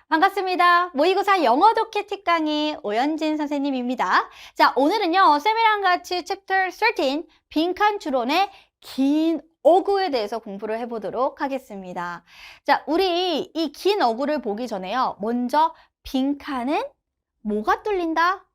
반갑습니다. 모의고사 영어 독해 특강의 오연진 선생님입니다. 자, 오늘은요, 쌤이랑 같이 챕터 13, 빈칸 추론의 긴 어구에 대해서 공부를 해보도록 하겠습니다. 자, 우리 이 긴 어구를 보기 전에요, 먼저 빈칸은 뭐가 뚫린다?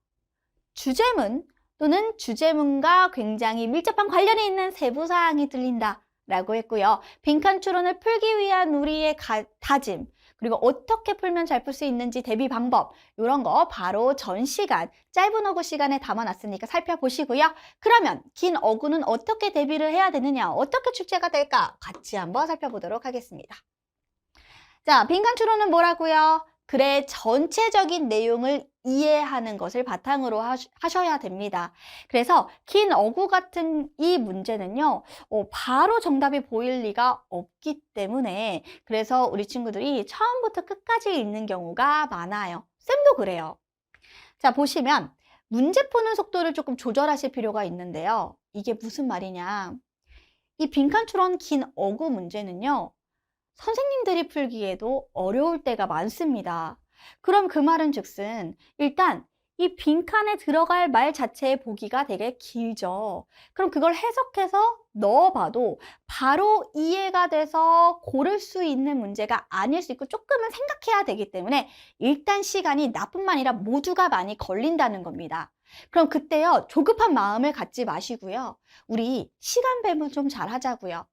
주제문 또는 주제문과 굉장히 밀접한 관련이 있는 세부사항이 뚫린다 라고 했고요. 빈칸 추론을 풀기 위한 우리의 다짐, 그리고 어떻게 풀면 잘 풀 수 있는지 대비 방법, 이런 거 바로 전 시간, 짧은 어구 시간에 담아놨으니까 살펴보시고요. 그러면 긴 어구는 어떻게 대비를 해야 되느냐, 어떻게 출제가 될까 같이 한번 살펴보도록 하겠습니다. 자, 빈칸 추론은 뭐라고요? 글의 전체적인 내용을 이해하는 것을 바탕으로 하셔야 됩니다. 그래서 긴 어구 같은 이 문제는요, 바로 정답이 보일 리가 없기 때문에 그래서 우리 친구들이 처음부터 끝까지 읽는 경우가 많아요. 쌤도 그래요. 자, 보시면 문제 푸는 속도를 조금 조절하실 필요가 있는데요. 이게 무슨 말이냐? 이 빈칸 추론 긴 어구 문제는요, 선생님들이 풀기에도 어려울 때가 많습니다. 그럼 그 말은 즉슨 일단 이 빈칸에 들어갈 말 자체의 보기가 되게 길죠. 그럼 그걸 해석해서 넣어봐도 바로 이해가 돼서 고를 수 있는 문제가 아닐 수 있고 조금은 생각해야 되기 때문에 일단 시간이 나뿐만 아니라 모두가 많이 걸린다는 겁니다. 그럼 그때요, 조급한 마음을 갖지 마시고요. 우리 시간 배분 좀 잘 하자고요.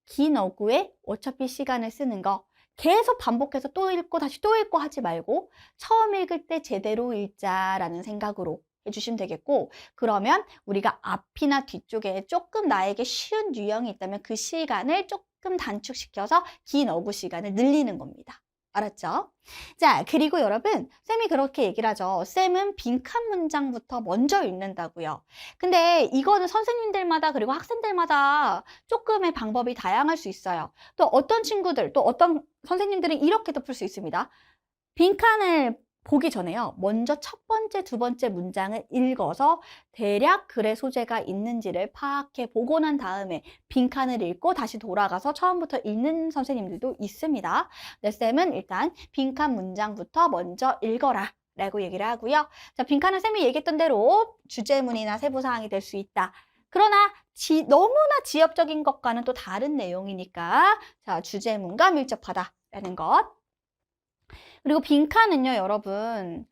긴 어구에 어차피 시간을 쓰는 거 계속 반복해서 또 읽고 다시 또 읽고 하지 말고 처음 읽을 때 제대로 읽자라는 생각으로 해주시면 되겠고, 그러면 우리가 앞이나 뒤쪽에 조금 나에게 쉬운 유형이 있다면 그 시간을 조금 단축시켜서 긴 어구 시간을 늘리는 겁니다. 알았죠? 자, 그리고 여러분, 쌤이 그렇게 얘기를 하죠. 쌤은 빈칸 문장부터 먼저 읽는다고요. 근데 이거는 선생님들마다 그리고 학생들마다 조금의 방법이 다양할 수 있어요. 또 어떤 친구들, 또 어떤 선생님들은 이렇게도 풀 수 있습니다. 빈칸을 보기 전에요, 먼저 첫 번째, 두 번째 문장을 읽어서 대략 글의 소재가 있는지를 파악해 보고 난 다음에 빈칸을 읽고 다시 돌아가서 처음부터 읽는 선생님들도 있습니다. 네, 쌤은 일단 빈칸 문장부터 먼저 읽어라 라고 얘기를 하고요. 자, 빈칸은 쌤이 얘기했던 대로 주제문이나 세부사항이 될 수 있다. 그러나 너무나 지엽적인 것과는 또 다른 내용이니까 자, 주제문과 밀접하다라는 것. 그리고 빈칸은요, 여러분,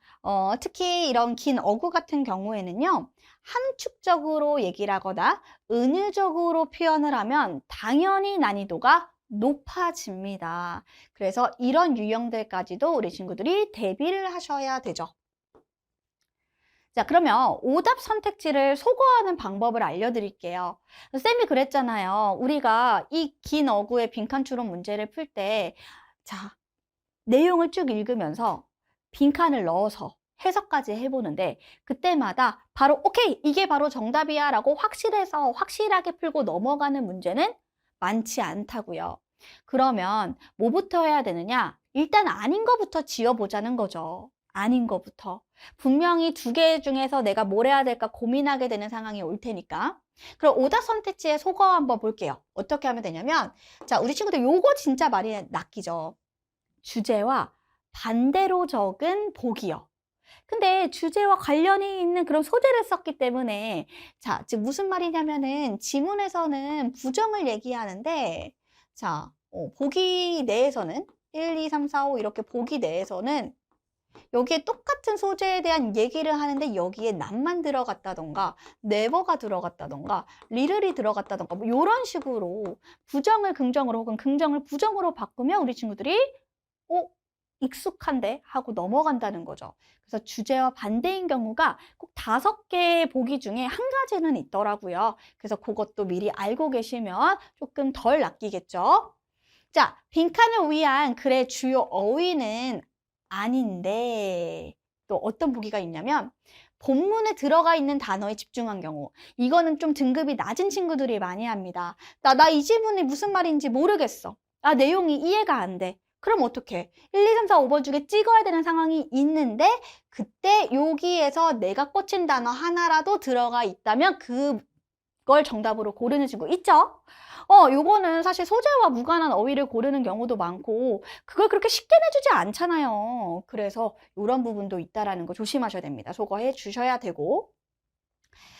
특히 이런 긴 어구 같은 경우에는요, 함축적으로 얘기를 하거나 은유적으로 표현을 하면 당연히 난이도가 높아집니다. 그래서 이런 유형들까지도 우리 친구들이 대비를 하셔야 되죠. 자, 그러면 오답 선택지를 소거하는 방법을 알려드릴게요. 쌤이 그랬잖아요. 우리가 이 긴 어구의 빈칸 추론 문제를 풀 때, 자, 내용을 쭉 읽으면서 빈칸을 넣어서 해석까지 해보는데 그때마다 바로 오케이, 이게 바로 정답이야 라고 확실해서 확실하게 풀고 넘어가는 문제는 많지 않다고요. 그러면 뭐부터 해야 되느냐? 일단 아닌 거부터 지어보자는 거죠. 아닌 거부터. 분명히 두 개 중에서 내가 뭘 해야 될까 고민하게 되는 상황이 올 테니까. 그럼 오답 선택지의 소거 한번 볼게요. 어떻게 하면 되냐면, 자, 우리 친구들 요거 진짜 많이 낚이죠. 주제와 반대로 적은 보기요. 근데 주제와 관련이 있는 그런 소재를 썼기 때문에, 자, 지금 무슨 말이냐면은 지문에서는 부정을 얘기하는데, 자, 보기 내에서는 1, 2, 3, 4, 5 이렇게 보기 내에서는 여기에 똑같은 소재에 대한 얘기를 하는데 여기에 not만 들어갔다던가 never가 들어갔다던가 little이 들어갔다던가 뭐 이런 식으로 부정을 긍정으로 혹은 긍정을 부정으로 바꾸면 우리 친구들이 익숙한데 하고 넘어간다는 거죠. 그래서 주제와 반대인 경우가 꼭 5개의 보기 중에 한 가지는 있더라고요. 그래서 그것도 미리 알고 계시면 조금 덜 낚이겠죠. 자, 빈칸을 위한 글의 주요 어휘는 아닌데 또 어떤 보기가 있냐면 본문에 들어가 있는 단어에 집중한 경우, 이거는 좀 등급이 낮은 친구들이 많이 합니다. 나 이 지문이 무슨 말인지 모르겠어. 내용이 이해가 안 돼. 그럼 어떡해? 1, 2, 3, 4, 5번 중에 찍어야 되는 상황이 있는데 그때 여기에서 내가 꽂힌 단어 하나라도 들어가 있다면 그 걸 정답으로 고르는 친구 있죠? 요거는 사실 소재와 무관한 어휘를 고르는 경우도 많고 그걸 그렇게 쉽게 내주지 않잖아요. 그래서 이런 부분도 있다라는 거 조심하셔야 됩니다. 소거해 주셔야 되고.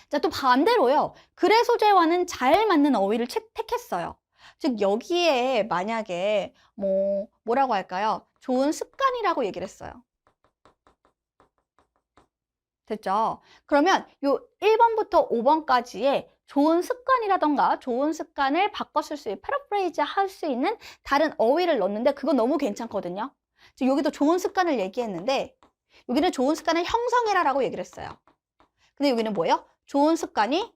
자, 또 반대로요. 글의 소재와는 잘 맞는 어휘를 택했어요. 즉 여기에 만약에 뭐라고 할까요? 좋은 습관이라고 얘기를 했어요. 됐죠? 그러면 요 1번부터 5번까지의 좋은 습관이라던가 좋은 습관을 바꿨을 수 있는 패러프레이즈 할 수 있는 다른 어휘를 넣었는데 그건 너무 괜찮거든요. 지금 여기도 좋은 습관을 얘기했는데 여기는 좋은 습관을 형성해라라고 얘기를 했어요. 근데 여기는 뭐예요? 좋은 습관이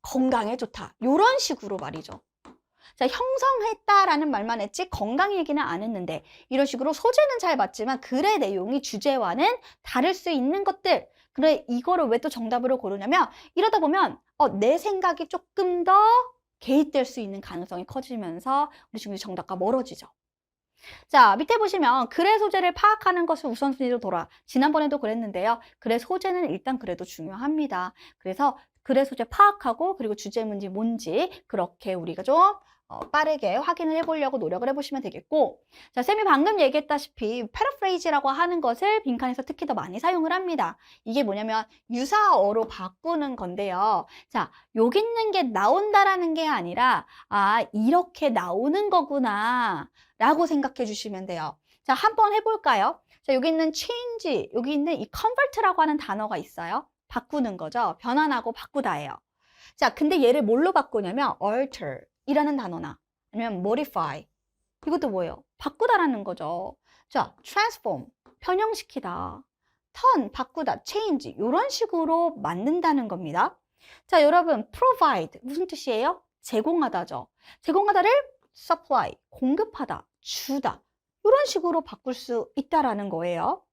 건강에 좋다. 이런 식으로 말이죠. 자, 형성했다라는 말만 했지 건강 얘기는 안 했는데 이런 식으로 소재는 잘 맞지만 글의 내용이 주제와는 다를 수 있는 것들. 그래 이거를 왜 또 정답으로 고르냐면 이러다 보면 내 생각이 조금 더 개입될 수 있는 가능성이 커지면서 우리 친구들이 정답과 멀어지죠. 자, 밑에 보시면 글의 소재를 파악하는 것을 우선순위로 둬라. 지난번에도 그랬는데요. 글의 소재는 일단 그래도 중요합니다. 그래서 글의 소재 파악하고 그리고 주제문이 뭔지 그렇게 우리가 좀 빠르게 확인을 해보려고 노력을 해보시면 되겠고, 자, 쌤이 방금 얘기했다시피 패러프레이즈라고 하는 것을 빈칸에서 특히 더 많이 사용을 합니다. 이게 뭐냐면 유사어로 바꾸는 건데요. 자, 여기 있는 게 나온다라는 게 아니라 이렇게 나오는 거구나 라고 생각해 주시면 돼요. 자, 한번 해볼까요? 자, 여기 있는 change, 여기 있는 이 convert라고 하는 단어가 있어요. 바꾸는 거죠. 변환하고 바꾸다예요. 자, 근데 얘를 뭘로 바꾸냐면 alter 이라는 단어나 아니면 modify 이것도 뭐예요? 바꾸다라는 거죠. 자, transform 변형시키다, turn 바꾸다, change 이런 식으로 만든다는 겁니다. 자, 여러분 provide 무슨 뜻이에요? 제공하다죠. 제공하다를 supply 공급하다, 주다 이런 식으로 바꿀 수 있다라는 거예요.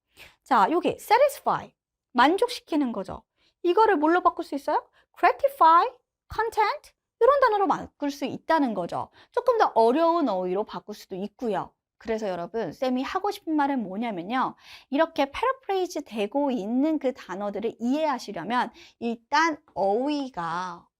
자, 여기 satisfy 만족시키는 거죠. 이거를 뭘로 바꿀 수 있어요? gratify, content 이런 단어로 바꿀 수 있다는 거죠. 조금 더 어려운 어휘로 바꿀 수도 있고요. 그래서 여러분 쌤이 하고 싶은 말은 뭐냐면요. 이렇게 패러프레이즈 되고 있는 그 단어들을 이해하시려면 일단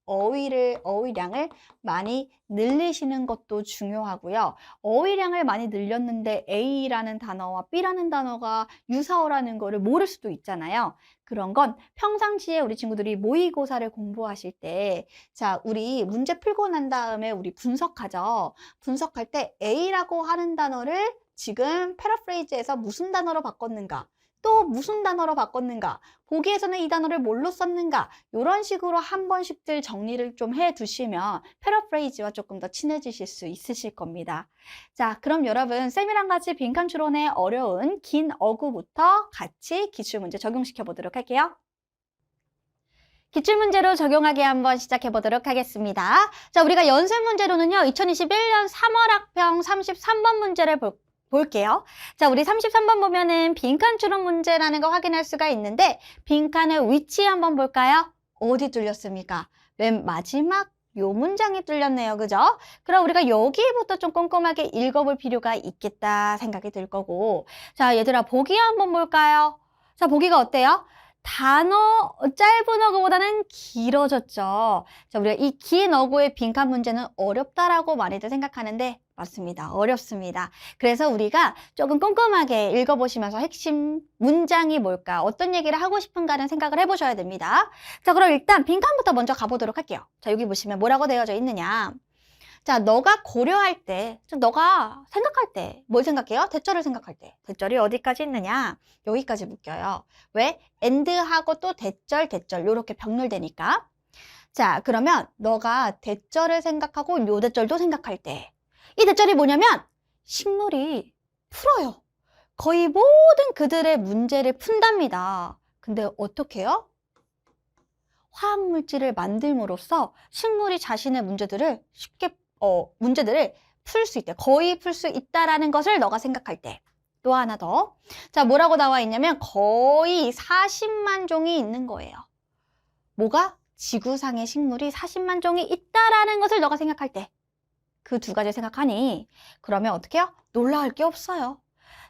어휘량을 많이 늘리시는 것도 중요하고요. 어휘량을 많이 늘렸는데 A라는 단어와 B라는 단어가 유사어라는 거를 모를 수도 있잖아요. 그런 건 평상시에 우리 친구들이 모의고사를 공부하실 때, 자, 우리 문제 풀고 난 다음에 우리 분석하죠. 분석할 때 A라고 하는 단어를 지금 패러프레이즈에서 무슨 단어로 바꿨는가? 또 무슨 단어로 바꿨는가? 보기에서는 이 단어를 뭘로 썼는가? 이런 식으로 한 번씩들 정리를 좀 해두시면 패러프레이즈와 조금 더 친해지실 수 있으실 겁니다. 자, 그럼 여러분 쌤이랑 같이 빈칸 추론의 어려운 긴 어구부터 같이 기출문제 적용시켜 보도록 할게요. 기출문제로 적용하기 한번 시작해 보도록 하겠습니다. 자, 우리가 연습 문제로는요, 2021년 3월 학평 33번 문제를 볼게요. 자, 우리 33번 보면은 빈칸 추론 문제라는 거 확인할 수가 있는데 빈칸의 위치 한번 볼까요? 어디 뚫렸습니까? 맨 마지막 요 문장이 뚫렸네요. 그죠? 그럼 우리가 여기부터 좀 꼼꼼하게 읽어볼 필요가 있겠다 생각이 들 거고, 자, 얘들아 보기 한번 볼까요? 자, 보기가 어때요? 단어 짧은 어구보다는 길어졌죠. 자, 우리가 이 긴 어구의 빈칸 문제는 어렵다라고 많이들 생각하는데 맞습니다. 어렵습니다. 그래서 우리가 조금 꼼꼼하게 읽어보시면서 핵심 문장이 뭘까, 어떤 얘기를 하고 싶은가는 생각을 해보셔야 됩니다. 자, 그럼 일단 빈칸부터 먼저 가보도록 할게요. 자, 여기 보시면 뭐라고 되어져 있느냐. 자, 너가 고려할 때, 너가 생각할 때, 뭘 생각해요? 대절을 생각할 때. 대절이 어디까지 있느냐? 여기까지 묶여요. 왜? and하고 또 대절, 요렇게 병렬되니까. 자, 그러면 너가 대절을 생각하고 요 대절도 생각할 때, 이 대절이 뭐냐면 식물이 풀어요. 거의 모든 그들의 문제를 푼답니다. 근데 어떻게 해요? 화학물질을 만듦으로써 식물이 자신의 문제들을 쉽게 문제들을 풀 수 있대. 거의 풀 수 있다라는 것을 너가 생각할 때. 또 하나 더. 자, 뭐라고 나와 있냐면 거의 40만 종이 있는 거예요. 뭐가? 지구상의 식물이 40만 종이 있다라는 것을 너가 생각할 때. 그 두 가지 생각하니 그러면 어떻게 해요? 놀라울 게 없어요.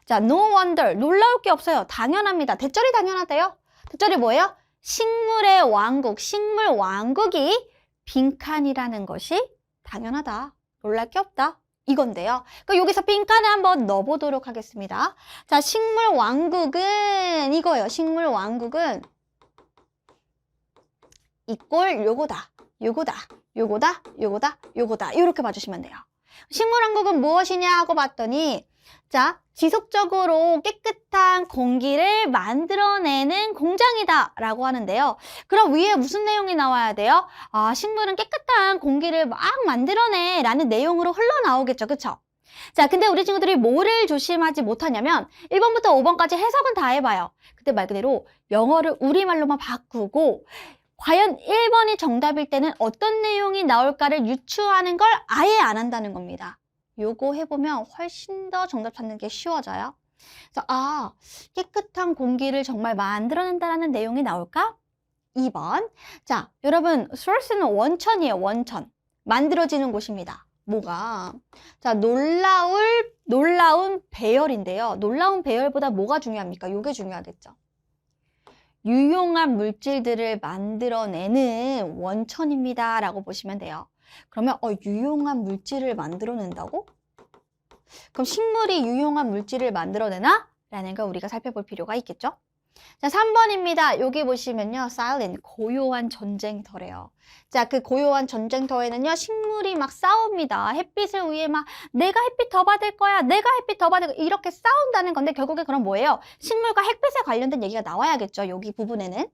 자, no wonder. 놀라울 게 없어요. 당연합니다. 대절이 당연하대요. 대절이 뭐예요? 식물의 왕국, 식물 왕국이 빈칸이라는 것이 당연하다. 놀랄 게 없다. 이건데요. 그럼 여기서 빈칸을 한번 넣어보도록 하겠습니다. 자, 식물 왕국은 이거예요. 식물 왕국은 이꼴 요거다. 요거다. 요거다. 요거다. 요거다. 이렇게 봐주시면 돼요. 식물 왕국은 무엇이냐 하고 봤더니 자, 지속적으로 깨끗한 공기를 만들어내는 공장이다 라고 하는데요. 그럼 위에 무슨 내용이 나와야 돼요? 아, 식물은 깨끗한 공기를 막 만들어내 라는 내용으로 흘러나오겠죠. 그쵸? 자, 근데 우리 친구들이 뭐를 조심하지 못하냐면 1번부터 5번까지 해석은 다 해봐요. 근데 말 그대로 영어를 우리말로만 바꾸고 과연 1번이 정답일 때는 어떤 내용이 나올까를 유추하는 걸 아예 안 한다는 겁니다. 요거 해보면 훨씬 더 정답 찾는 게 쉬워져요. 그래서 아, 깨끗한 공기를 정말 만들어낸다는 내용이 나올까? 2번. 자, 여러분, source는 원천이에요. 원천. 만들어지는 곳입니다. 뭐가? 자, 놀라운 배열인데요. 놀라운 배열보다 뭐가 중요합니까? 요게 중요하겠죠. 유용한 물질들을 만들어내는 원천입니다. 라고 보시면 돼요. 그러면 유용한 물질을 만들어낸다고? 그럼 식물이 유용한 물질을 만들어내나? 라는 걸 우리가 살펴볼 필요가 있겠죠? 자, 3번입니다. 여기 보시면요. silent, 고요한 전쟁터래요. 자, 그 고요한 전쟁터에는요. 식물이 막 싸웁니다. 햇빛을 위해 막 내가 햇빛 더 받을 거야. 내가 햇빛 더 받을 거야. 이렇게 싸운다는 건데 결국에 그럼 뭐예요? 식물과 햇빛에 관련된 얘기가 나와야겠죠. 여기 부분에는.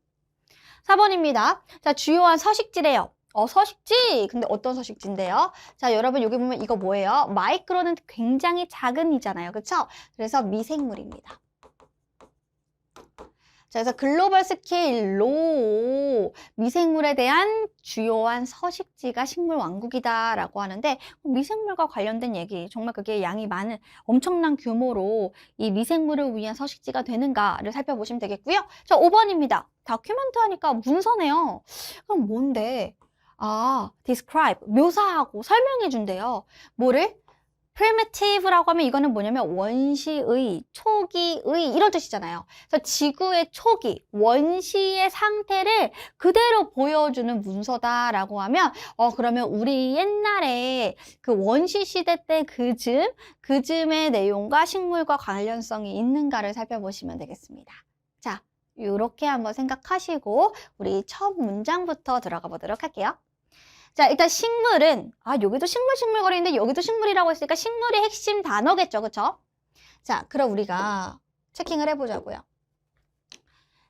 4번입니다. 자, 주요한 서식지래요. 서식지? 근데 어떤 서식지인데요? 자, 여러분 여기 보면 이거 뭐예요? 마이크로는 굉장히 작은이잖아요. 그쵸? 그래서 미생물입니다. 자, 그래서 글로벌 스케일로 미생물에 대한 주요한 서식지가 식물 왕국이다라고 하는데 미생물과 관련된 얘기, 정말 그게 양이 많은 엄청난 규모로 이 미생물을 위한 서식지가 되는가를 살펴보시면 되겠고요. 자, 5번입니다. 다큐멘트 하니까 문서네요. 그럼 뭔데? 아, describe, 묘사하고 설명해 준대요. 뭐를? primitive라고 하면 이거는 뭐냐면 원시의, 초기의 이런 뜻이잖아요. 그래서 지구의 초기, 원시의 상태를 그대로 보여주는 문서다라고 하면 그러면 우리 옛날에 그 원시 시대 때 그즈음의 내용과 식물과 관련성이 있는가를 살펴보시면 되겠습니다. 자, 이렇게 한번 생각하시고 우리 첫 문장부터 들어가 보도록 할게요. 자, 일단 식물은 여기도 식물거리인데 여기도 식물이라고 했으니까 식물이 핵심 단어겠죠. 그쵸? 자, 그럼 우리가 체킹을 해보자고요.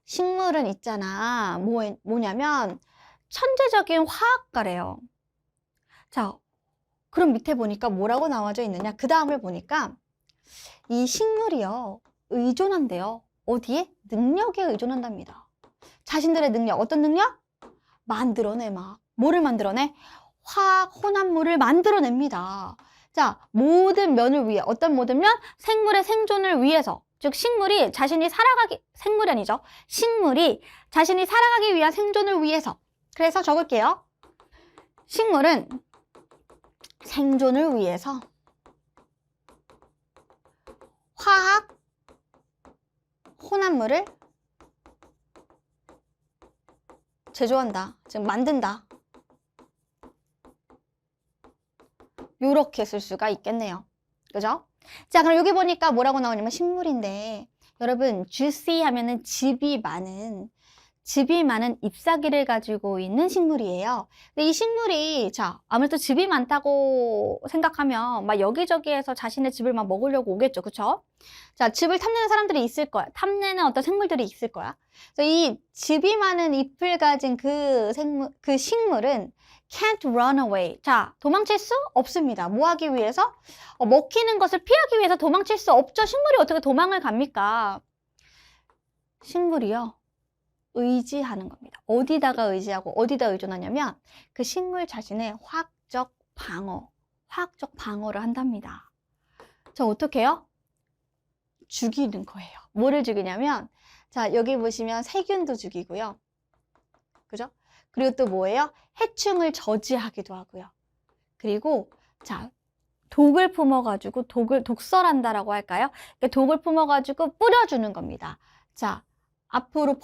식물은 있잖아. 뭐냐면 천재적인 화학가래요. 자, 그럼 밑에 보니까 뭐라고 나와져 있느냐? 그 다음을 보니까 이 식물이요. 의존한대요. 어디에? 능력에 의존한답니다. 자신들의 능력. 어떤 능력? 만들어내 막. 뭐를 만들어내? 화학 혼합물을 만들어냅니다. 자, 모든 면을 위해 어떤 모든 면? 생물의 생존을 위해서. 즉 식물이 자신이 생물이 아니죠. 식물이 자신이 살아가기 위한 생존을 위해서. 그래서 적을게요. 식물은 생존을 위해서 화학 혼합물을 제조한다. 즉 만든다. 요렇게 쓸 수가 있겠네요. 그죠? 자, 그럼 여기 보니까 뭐라고 나오냐면 식물인데 여러분 juicy 하면은 즙이 많은 잎사귀를 가지고 있는 식물이에요. 근데 이 식물이 자, 아무래도 즙이 많다고 생각하면 막 여기저기에서 자신의 즙을 막 먹으려고 오겠죠. 그쵸? 자, 즙을 탐내는 사람들이 있을 거야. 탐내는 어떤 생물들이 있을 거야. 그래서 이 즙이 많은 잎을 가진 그 식물은 can't run away. 자, 도망칠 수 없습니다. 뭐 하기 위해서? 먹히는 것을 피하기 위해서 도망칠 수 없죠. 식물이 어떻게 도망을 갑니까? 식물이요. 의지하는 겁니다. 어디다가 의지하고 어디다 의존하냐면 그 식물 자신의 화학적 방어를 한답니다. 자, 어떻게 해요? 죽이는 거예요. 뭐를 죽이냐면 자, 여기 보시면 세균도 죽이고요. 그죠? 그리고 또 뭐예요? 해충을 저지하기도 하고요. 그리고 자, 독을 품어가지고 독설한다라고 할까요? 독을 품어가지고 뿌려주는 겁니다. 자, 앞으로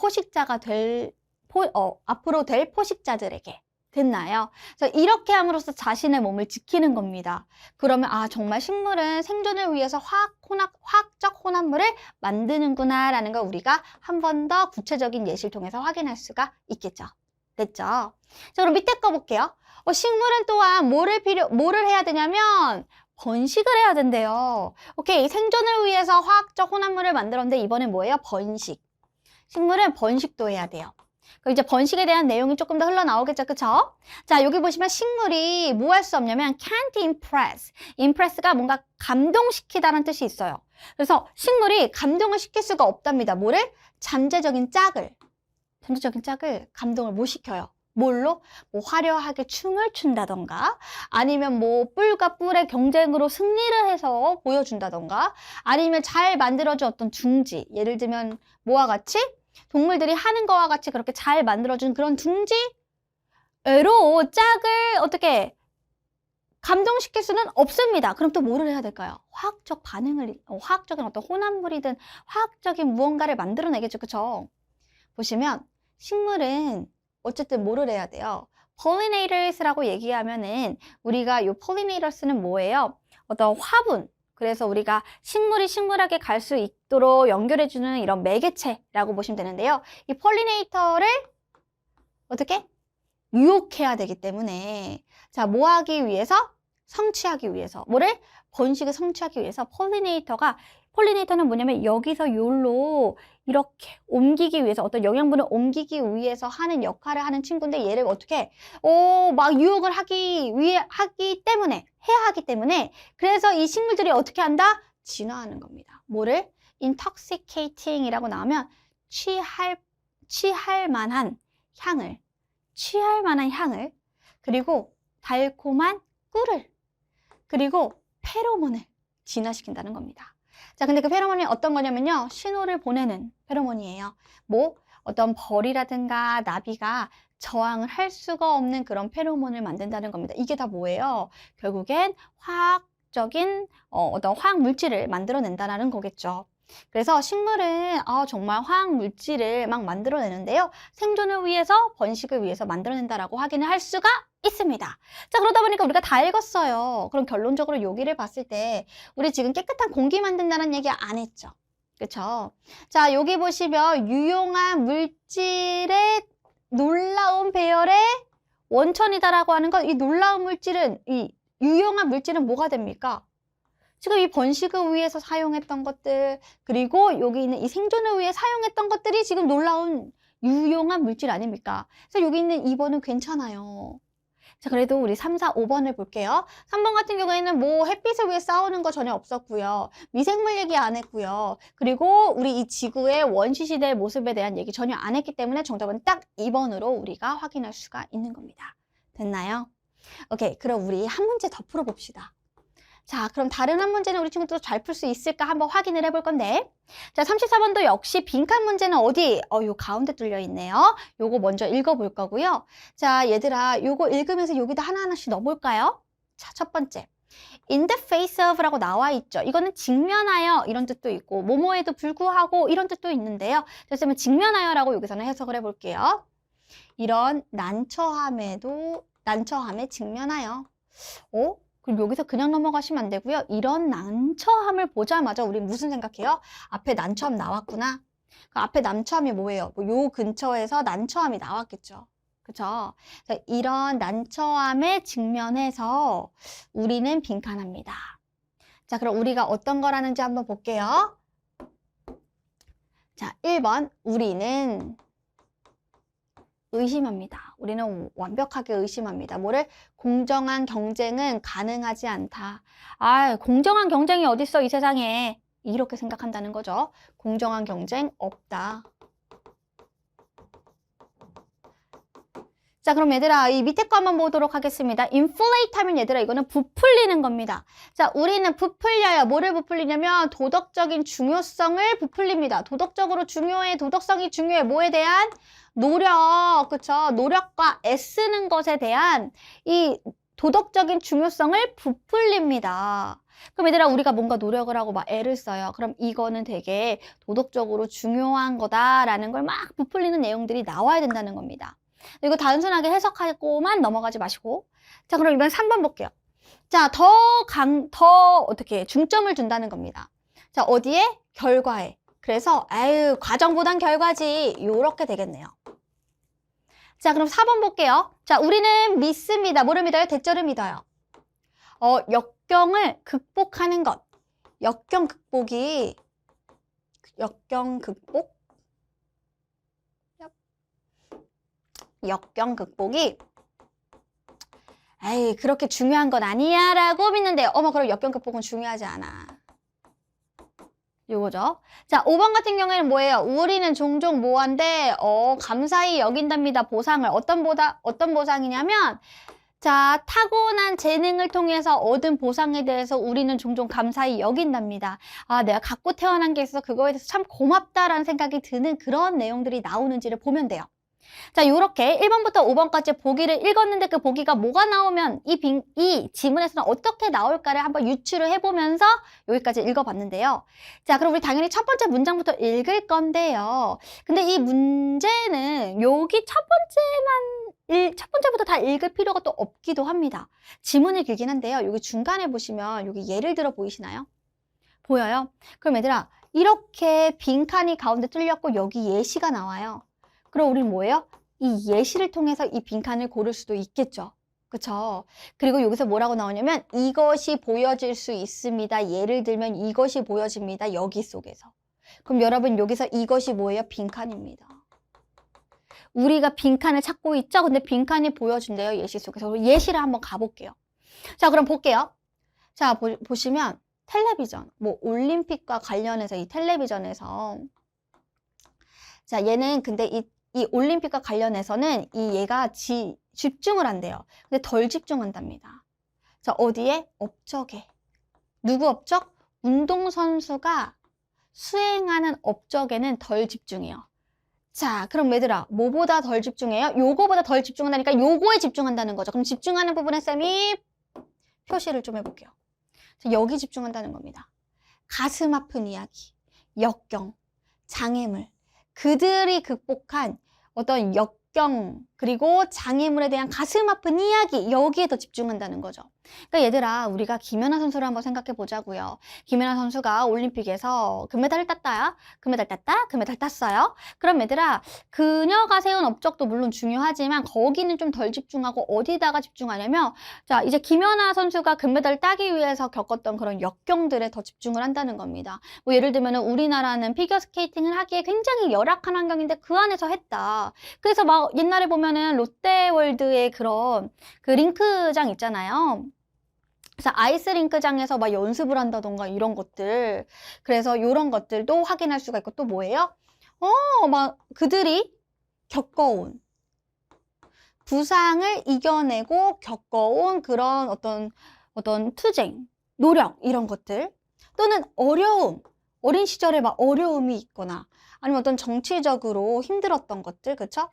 될 포식자들에게. 됐나요? 그래서 이렇게 함으로써 자신의 몸을 지키는 겁니다. 그러면 정말 식물은 생존을 위해서 화학적 혼합물을 만드는구나 라는 걸 우리가 한 번 더 구체적인 예시를 통해서 확인할 수가 있겠죠. 됐죠? 자, 그럼 밑에 거 볼게요. 식물은 또한 뭐를 해야 되냐면 번식을 해야 된대요. 오케이, 생존을 위해서 화학적 혼합물을 만들었는데 이번엔 뭐예요? 번식. 식물은 번식도 해야 돼요. 그럼 이제 번식에 대한 내용이 조금 더 흘러나오겠죠, 그쵸? 자, 여기 보시면 식물이 뭐 할 수 없냐면 can't impress. impress가 뭔가 감동시키다는 뜻이 있어요. 그래서 식물이 감동을 시킬 수가 없답니다. 뭐를? 잠재적인 짝을 감동을 못 시켜요. 뭘로? 뭐 화려하게 춤을 춘다던가 아니면 뭐 뿔과 뿔의 경쟁으로 승리를 해서 보여준다던가 아니면 잘 만들어준 어떤 둥지, 예를 들면 뭐와 같이? 동물들이 하는 거와 같이 그렇게 잘 만들어준 그런 둥지로 짝을 어떻게 감동시킬 수는 없습니다. 그럼 또 뭐를 해야 될까요? 화학적 반응을, 화학적인 어떤 혼합물이든 화학적인 무언가를 만들어내겠죠. 그쵸? 보시면 식물은 어쨌든 뭐를 해야 돼요? pollinators라고 얘기하면은 우리가 이 pollinators는 뭐예요? 어떤 화분. 그래서 우리가 식물이 식물에게 갈 수 있도록 연결해주는 이런 매개체라고 보시면 되는데요. 이 폴리네이터를 어떻게? 유혹해야 되기 때문에 자, 뭐 하기 위해서? 성취하기 위해서. 뭐를? 번식을 성취하기 위해서 폴리네이터는 뭐냐면 여기서 요로 이렇게 옮기기 위해서 어떤 영양분을 옮기기 위해서 하는 역할을 하는 친구인데 얘를 어떻게 막 유혹을 하기 때문에 해야 하기 때문에 그래서 이 식물들이 어떻게 한다? 진화하는 겁니다. 뭐를? intoxicating이라고 나오면 취할 만한 향을 그리고 달콤한 꿀을 그리고 페로몬을 진화시킨다는 겁니다. 자, 근데 그 페로몬이 어떤 거냐면요. 신호를 보내는 페로몬이에요. 뭐 어떤 벌이라든가 나비가 저항을 할 수가 없는 그런 페로몬을 만든다는 겁니다. 이게 다 뭐예요? 결국엔 화학적인 어떤 화학 물질을 만들어낸다는 거겠죠. 그래서 식물은 정말 화학 물질을 막 만들어내는데요. 생존을 위해서, 번식을 위해서 만들어낸다라고 확인을 할 수가 있습니다. 자, 그러다 보니까 우리가 다 읽었어요. 그럼 결론적으로 여기를 봤을 때 우리 지금 깨끗한 공기 만든다는 얘기 안 했죠. 그쵸? 자, 여기 보시면 유용한 물질의 놀라운 배열의 원천이다라고 하는 건 이 놀라운 물질은, 이 유용한 물질은 뭐가 됩니까? 지금 이 번식을 위해서 사용했던 것들, 그리고 여기 있는 이 생존을 위해 사용했던 것들이 지금 놀라운 유용한 물질 아닙니까? 그래서 여기 있는 2번은 괜찮아요. 자, 그래도 우리 3, 4, 5번을 볼게요. 3번 같은 경우에는 뭐 햇빛을 위해 싸우는 거 전혀 없었고요. 미생물 얘기 안 했고요. 그리고 우리 이 지구의 원시시대의 모습에 대한 얘기 전혀 안 했기 때문에 정답은 딱 2번으로 우리가 확인할 수가 있는 겁니다. 됐나요? 오케이, 그럼 우리 한 문제 더 풀어봅시다. 자, 그럼 다른 한 문제는 우리 친구도 잘 풀 수 있을까 한번 확인을 해볼 건데. 자, 34번도 역시 빈칸 문제는 어디? 요 가운데 뚫려 있네요. 요거 먼저 읽어볼 거고요. 자, 얘들아, 요거 읽으면서 여기다 하나하나씩 넣어볼까요? 자, 첫 번째. In the face of라고 나와 있죠. 이거는 직면하여 이런 뜻도 있고 뭐뭐에도 불구하고 이런 뜻도 있는데요. 그래서 직면하여라고 여기서는 해석을 해볼게요. 이런 난처함에 직면하여. 그럼 여기서 그냥 넘어가시면 안 되고요. 이런 난처함을 보자마자 우리 무슨 생각해요? 앞에 난처함 나왔구나. 그 앞에 난처함이 뭐예요? 요 근처에서 난처함이 나왔겠죠. 그쵸? 이런 난처함에 직면해서 우리는 빈칸합니다. 자, 그럼 우리가 어떤 거라는지 한번 볼게요. 자, 1번. 우리는 의심합니다. 우리는 완벽하게 의심합니다. 뭐를? 공정한 경쟁은 가능하지 않다. 공정한 경쟁이 어딨어, 이 세상에. 이렇게 생각한다는 거죠. 공정한 경쟁 없다. 자, 그럼 얘들아, 이 밑에 거 한번 보도록 하겠습니다. inflate 하면 얘들아, 이거는 부풀리는 겁니다. 자, 우리는 부풀려요. 뭐를 부풀리냐면 도덕적인 중요성을 부풀립니다. 도덕적으로 중요해, 도덕성이 중요해. 뭐에 대한? 노력, 그쵸? 노력과 애쓰는 것에 대한 이 도덕적인 중요성을 부풀립니다. 그럼 얘들아, 우리가 뭔가 노력을 하고 막 애를 써요. 그럼 이거는 되게 도덕적으로 중요한 거다라는 걸 막 부풀리는 내용들이 나와야 된다는 겁니다. 이거 단순하게 해석하고만 넘어가지 마시고. 자, 그럼 이번 3번 볼게요. 자, 어떻게 중점을 둔다는 겁니다. 자, 어디에? 결과에. 그래서 아유, 과정보단 결과지. 요렇게 되겠네요. 자, 그럼 4번 볼게요. 자, 우리는 믿습니다. 뭐를 믿어요? 대절을 믿어요. 역경을 극복하는 것. 역경 극복이 에이, 그렇게 중요한 건 아니야 라고 믿는데 그럼 역경 극복은 중요하지 않아. 요거죠. 자, 5번 같은 경우에는 뭐예요? 우리는 종종 뭐한데 감사히 여긴답니다. 보상을. 어떤 보상이냐면 자, 타고난 재능을 통해서 얻은 보상에 대해서 우리는 종종 감사히 여긴답니다. 아, 내가 갖고 태어난 게 있어서 그거에 대해서 참 고맙다라는 생각이 드는 그런 내용들이 나오는지를 보면 돼요. 자, 요렇게 1번부터 5번까지 보기를 읽었는데 그 보기가 뭐가 나오면 이 지문에서는 어떻게 나올까를 한번 유추를 해보면서 여기까지 읽어봤는데요. 자, 그럼 우리 당연히 첫 번째 문장부터 읽을 건데요. 근데 이 문제는 여기 첫 번째부터 다 읽을 필요가 또 없기도 합니다. 지문이 길긴 한데요. 여기 중간에 보시면 여기 예를 들어 보이시나요? 보여요? 그럼 얘들아, 이렇게 빈칸이 가운데 뚫렸고 여기 예시가 나와요. 그럼 우리는 뭐예요? 이 예시를 통해서 이 빈칸을 고를 수도 있겠죠. 그쵸? 그리고 여기서 뭐라고 나오냐면 이것이 보여질 수 있습니다. 예를 들면 이것이 보여집니다. 여기 속에서. 그럼 여러분 여기서 이것이 뭐예요? 빈칸입니다. 우리가 빈칸을 찾고 있죠? 근데 빈칸이 보여준대요. 예시 속에서. 예시를 한번 가볼게요. 자, 그럼 볼게요. 자, 보시면 텔레비전, 뭐 올림픽과 관련해서 이 텔레비전에서 자, 얘는 근데 이 올림픽과 관련해서는 얘가 집중을 한대요. 근데 덜 집중한답니다. 자, 어디에? 업적에. 누구 업적? 운동선수가 수행하는 업적에는 덜 집중해요. 자, 그럼 얘들아, 뭐보다 덜 집중해요? 요거보다 덜 집중한다니까 요거에 집중한다는 거죠. 그럼 집중하는 부분에 쌤이 표시를 좀 해볼게요. 자, 여기 집중한다는 겁니다. 가슴 아픈 이야기, 역경, 장애물, 그들이 극복한 어떤 역경 그리고 장애물에 대한 가슴 아픈 이야기 여기에 더 집중한다는 거죠. 그러니까 얘들아 우리가 김연아 선수를 한번 생각해 보자고요. 김연아 선수가 올림픽에서 금메달을 땄다. 금메달 땄어요. 그럼 얘들아 그녀가 세운 업적도 물론 중요하지만 거기는 좀 덜 집중하고 어디다가 집중하냐면 자 이제 김연아 선수가 금메달을 따기 위해서 겪었던 그런 역경들에 더 집중을 한다는 겁니다. 뭐 예를 들면 우리나라는 피겨스케이팅을 하기에 굉장히 열악한 환경인데 그 안에서 했다. 그래서 막 옛날에 보면은 롯데월드의 그런 그 링크장 있잖아요. 그래서 아이스링크장에서 막 연습을 한다던가 이런 것들. 그래서 이런 것들도 확인할 수가 있고 또 뭐예요? 막 그들이 겪어온 부상을 이겨내고 겪어온 그런 어떤 투쟁, 노력 이런 것들 또는 어린 시절에 막 어려움이 있거나 아니면 어떤 정치적으로 힘들었던 것들, 그쵸?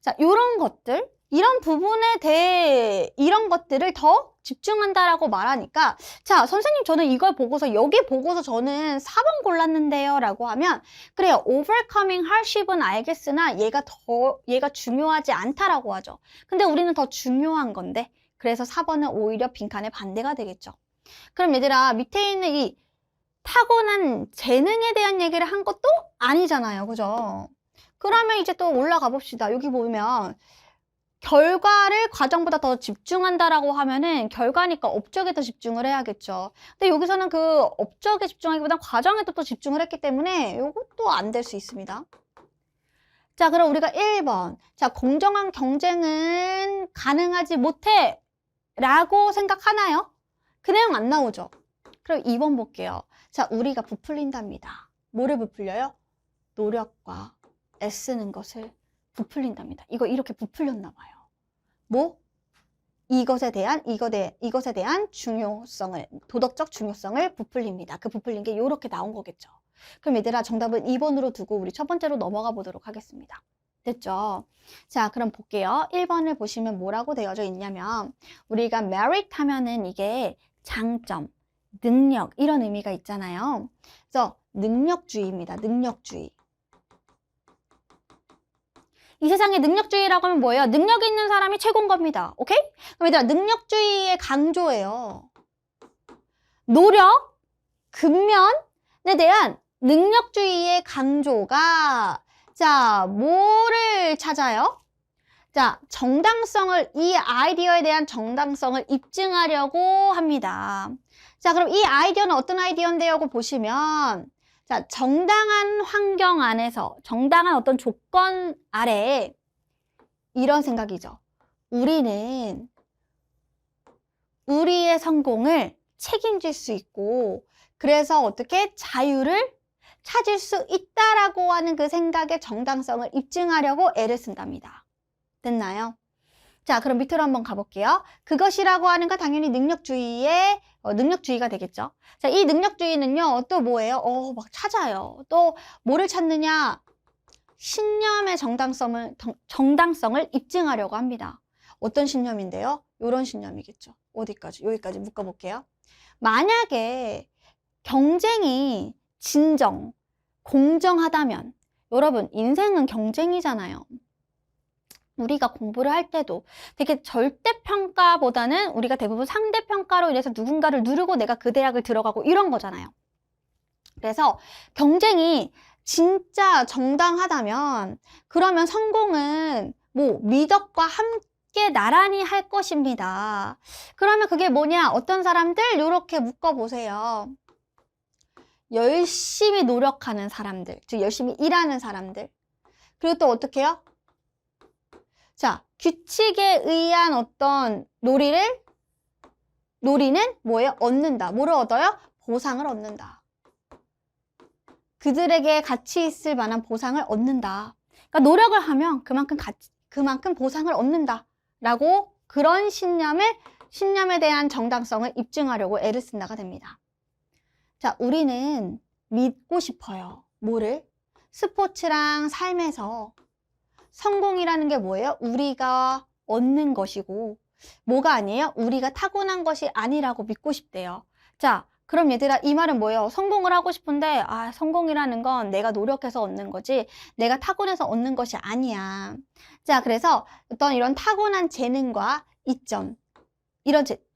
자, 이런 것들, 이런 부분에 대해 이런 것들을 더 집중한다라고 말하니까 자, 선생님 저는 이걸 보고서 여기 보고서 저는 4번 골랐는데요 라고 하면 그래요. overcoming hardship은 알겠으나 얘가 중요하지 않다라고 하죠. 근데 우리는 더 중요한 건데 그래서 4번은 오히려 빈칸의 반대가 되겠죠. 그럼 얘들아 밑에 있는 이 타고난 재능에 대한 얘기를 한 것도 아니잖아요. 그죠? 그러면 이제 또 올라가 봅시다. 여기 보면 결과를 과정보다 더 집중한다라고 하면은 결과니까 업적에 더 집중을 해야겠죠. 근데 여기서는 그 업적에 집중하기보다 과정에 또 집중을 했기 때문에 이것도 안 될 수 있습니다. 자, 그럼 우리가 1번. 자, 공정한 경쟁은 가능하지 못해 라고 생각하나요? 그 내용 안 나오죠. 그럼 2번 볼게요. 자, 우리가 부풀린답니다. 뭐를 부풀려요? 노력과 애쓰는 것을 부풀린답니다. 이거 이렇게 부풀렸나 봐요. 뭐? 이것에 대한 중요성을, 도덕적 중요성을 부풀립니다. 그 부풀린 게 이렇게 나온 거겠죠. 그럼 얘들아 정답은 2번으로 두고 우리 첫 번째로 넘어가 보도록 하겠습니다. 됐죠? 자, 그럼 볼게요. 1번을 보시면 뭐라고 되어져 있냐면 우리가 merit 하면은 이게 장점, 능력 이런 의미가 있잖아요. 그래서 능력주의입니다. 능력주의. 이 세상에 능력주의라고 하면 뭐예요? 능력 있는 사람이 최고인 겁니다. 오케이? 그럼 얘들아, 능력주의의 강조예요. 노력, 근면에 대한 능력주의의 강조가 자, 뭐를 찾아요? 자, 이 아이디어에 대한 정당성을 입증하려고 합니다. 자, 그럼 이 아이디어는 어떤 아이디어인데요? 보시면 자, 정당한 환경 안에서 정당한 어떤 조건 아래에 이런 생각이죠. 우리는 우리의 성공을 책임질 수 있고 그래서 어떻게 자유를 찾을 수 있다라고 하는 그 생각의 정당성을 입증하려고 애를 쓴답니다. 됐나요? 자, 그럼 밑으로 한번 가볼게요. 그것이라고 하는 건 당연히 능력주의가 되겠죠. 자, 이 능력주의는요, 또 뭐예요? 막 찾아요. 또 뭐를 찾느냐? 신념의 정당성을 입증하려고 합니다. 어떤 신념인데요? 이런 신념이겠죠. 어디까지? 여기까지 묶어볼게요. 만약에 경쟁이 공정하다면, 여러분, 인생은 경쟁이잖아요. 우리가 공부를 할 때도 되게 절대평가보다는 우리가 대부분 상대평가로 인해서 누군가를 누르고 내가 그 대학을 들어가고 이런 거잖아요. 그래서 경쟁이 진짜 정당하다면 그러면 성공은 뭐 미덕과 함께 나란히 할 것입니다. 그러면 그게 뭐냐? 어떤 사람들? 이렇게 묶어보세요. 열심히 노력하는 사람들, 즉 열심히 일하는 사람들. 그리고 또 어떻게 해요? 자, 규칙에 의한 어떤 놀이는 뭐예요? 얻는다. 뭐를 얻어요? 보상을 얻는다. 그들에게 가치 있을 만한 보상을 얻는다. 그러니까 노력을 하면 그만큼 보상을 얻는다. 라고 그런 신념에 대한 정당성을 입증하려고 애를 쓴다가 됩니다. 자, 우리는 믿고 싶어요. 뭐를? 스포츠랑 삶에서 성공이라는 게 뭐예요? 우리가 얻는 것이고 뭐가 아니에요? 우리가 타고난 것이 아니라고 믿고 싶대요. 자, 그럼 얘들아 이 말은 뭐예요? 성공을 하고 싶은데 성공이라는 건 내가 노력해서 얻는 거지 내가 타고나서 얻는 것이 아니야. 자, 그래서 어떤 이런 타고난 재능과 이점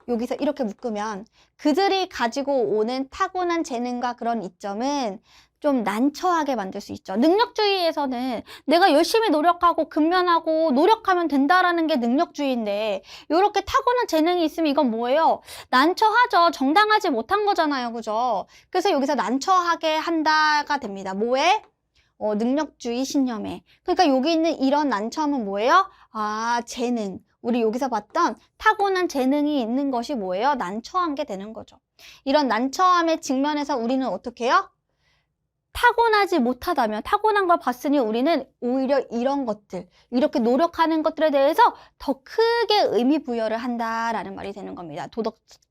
여기서 이렇게 묶으면 그들이 가지고 오는 타고난 재능과 그런 이점은 좀 난처하게 만들 수 있죠. 능력주의에서는 내가 열심히 노력하고 근면하고 노력하면 된다라는 게 능력주의인데 이렇게 타고난 재능이 있으면 이건 뭐예요? 난처하죠. 정당하지 못한 거잖아요. 그죠? 그래서 여기서 난처하게 한다가 됩니다. 뭐에? 능력주의 신념에. 그러니까 여기 있는 이런 난처함은 뭐예요? 재능. 우리 여기서 봤던 타고난 재능이 있는 것이 뭐예요? 난처한 게 되는 거죠. 이런 난처함의 측면에서 우리는 어떻게 해요? 타고나지 못하다면 타고난 걸 봤으니 우리는 오히려 이런 것들, 이렇게 노력하는 것들에 대해서 더 크게 의미 부여를 한다라는 말이 되는 겁니다.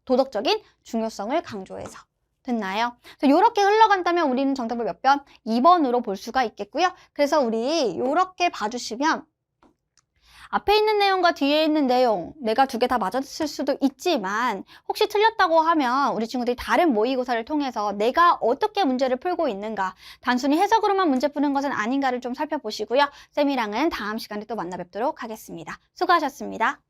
도덕적인 중요성을 강조해서. 됐나요? 이렇게 흘러간다면 우리는 정답을 몇 번? 2번으로 볼 수가 있겠고요. 그래서 우리 이렇게 봐주시면 앞에 있는 내용과 뒤에 있는 내용 내가 두 개 다 맞았을 수도 있지만 혹시 틀렸다고 하면 우리 친구들이 다른 모의고사를 통해서 내가 어떻게 문제를 풀고 있는가 단순히 해석으로만 문제 푸는 것은 아닌가를 좀 살펴보시고요. 쌤이랑은 다음 시간에 또 만나 뵙도록 하겠습니다. 수고하셨습니다.